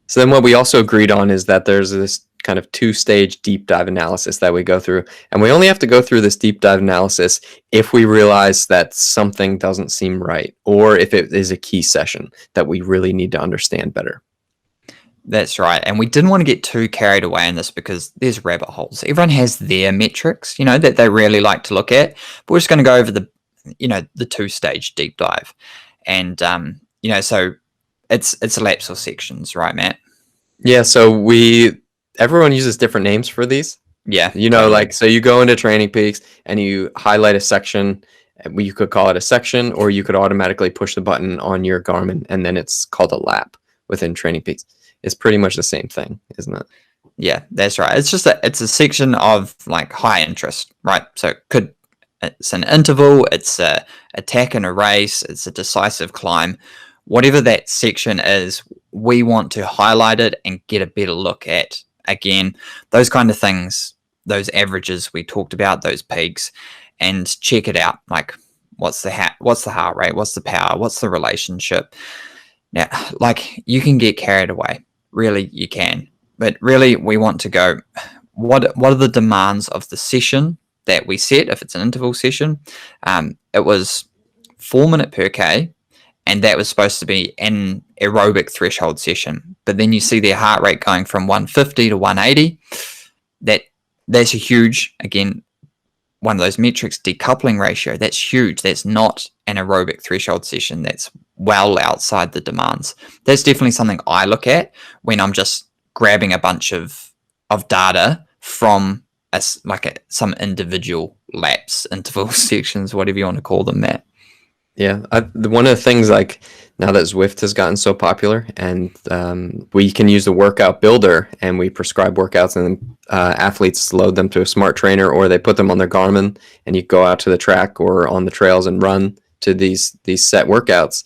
So then what we also agreed on is that there's this kind of two-stage deep dive analysis that we go through. And we only have to go through this deep dive analysis if we realize that something doesn't seem right, or if it is a key session that we really need to understand better. That's right. And we didn't want to get too carried away in this because there's rabbit holes. Everyone has their metrics, that they really like to look at. But we're just going to go over the two-stage deep dive. And, so it's laps or sections, right, Matt? Yeah, so everyone uses different names for these. Yeah. Totally. So you go into Training Peaks and you highlight a section. You could call it a section, or you could automatically push the button on your Garmin, and then it's called a lap within Training Peaks. It's pretty much the same thing, isn't it? Yeah, that's right. It's just it's a section of like high interest, right? So it's an interval, it's a attack in a race, it's a decisive climb. Whatever that section is, we want to highlight it and get a better look at, again, those kind of things, those averages we talked about, those peaks, and check it out. Like, what's the heart rate? What's the power? What's the relationship? Now, like, you can get carried away. Really, you can. But really, we want to go, what are the demands of the session that we set if it's an interval session? It was 4 minute per K, and that was supposed to be an aerobic threshold session. But then you see their heart rate going from 150 to 180. That's a huge, again, one of those metrics, decoupling ratio. That's huge. That's not an aerobic threshold session. That's well outside the demands. That's definitely something I look at when I'm just grabbing a bunch of data from some individual laps, interval sections, whatever you want to call them, Matt. Yeah, one of the things, like, now that Zwift has gotten so popular, and we can use the workout builder, and we prescribe workouts, and athletes load them to a smart trainer, or they put them on their Garmin, and you go out to the track or on the trails and run to these set workouts.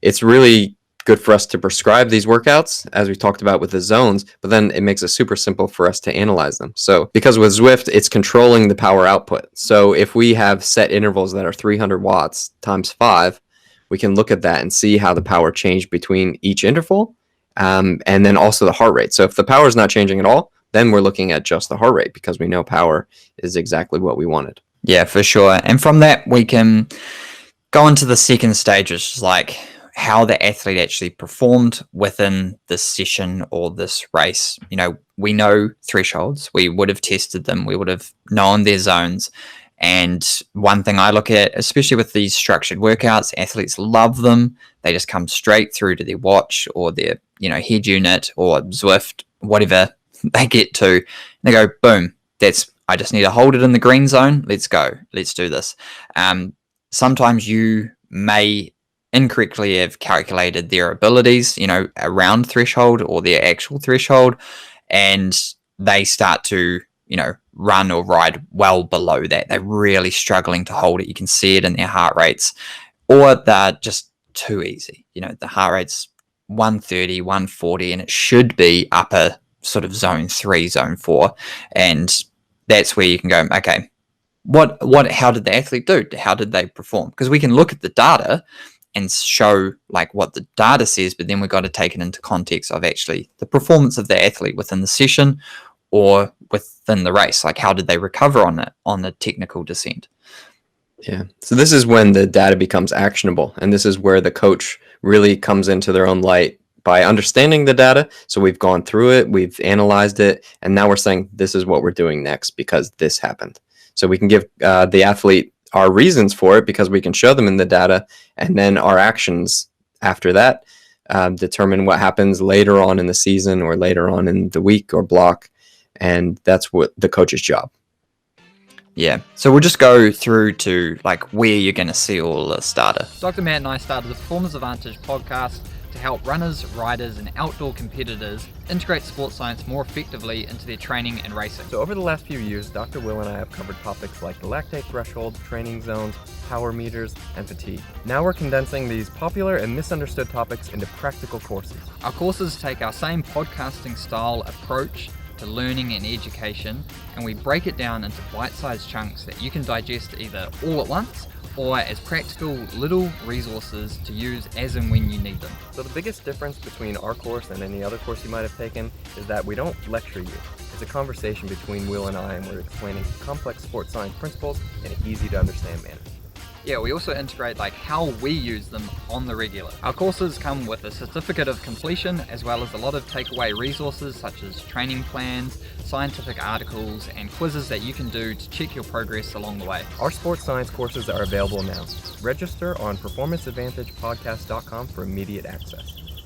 It's really good for us to prescribe these workouts, as we talked about with the zones, but then it makes it super simple for us to analyze them. So because with Zwift, it's controlling the power output. So if we have set intervals that are 300 watts times 5, we can look at that and see how the power changed between each interval, and then also the heart rate. So if the power is not changing at all, then we're looking at just the heart rate, because we know power is exactly what we wanted. Yeah, for sure. And from that, we can go into the second stage, which is like how the athlete actually performed within this session or this race. We know thresholds. We would have tested them. We would have known their zones. And one thing I look at, especially with these structured workouts, athletes love them. They just come straight through to their watch or their, head unit or Zwift, whatever they get to. And they go, boom, I just need to hold it in the green zone. Let's go. Let's do this. Sometimes you may incorrectly have calculated their abilities, around threshold or their actual threshold, and they start to, run or ride well below that. They're really struggling to hold it. You can see it in their heart rates, or they're just too easy. The heart rate's 130, 140, and it should be upper sort of zone 3, zone 4. And that's where you can go, okay, how did the athlete do? How did they perform? Because we can look at the data and show like what the data says, but then we've got to take it into context of actually the performance of the athlete within the session or within the race. Like, how did they recover on the technical descent? Yeah. So this is when the data becomes actionable, and this is where the coach really comes into their own light by understanding the data. So we've gone through it, we've analyzed it, and now we're saying this is what we're doing next because this happened. So we can give the athlete our reasons for it because we can show them in the data, and then our actions after that determine what happens later on in the season or later on in the week or block, and that's what the coach's job. Yeah, so we'll just go through to like where you're going to see all this data. Dr. Matt and I started the Performance Advantage podcast to help runners, riders, and outdoor competitors integrate sports science more effectively into their training and racing. So over the last few years, Dr. Will and I have covered topics like the lactate threshold, training zones, power meters, and fatigue. Now we're condensing these popular and misunderstood topics into practical courses. Our courses take our same podcasting style approach to learning and education, and we break it down into bite-sized chunks that you can digest either all at once or as practical little resources to use as and when you need them. So the biggest difference between our course and any other course you might have taken is that we don't lecture you. It's a conversation between Will and I, and we're explaining complex sports science principles in an easy to understand manner. Yeah, we also integrate how we use them on the regular. Our courses come with a certificate of completion, as well as a lot of takeaway resources such as training plans, scientific articles, and quizzes that you can do to check your progress along the way. Our sports science courses are available now. Register on performanceadvantagepodcast.com for immediate access.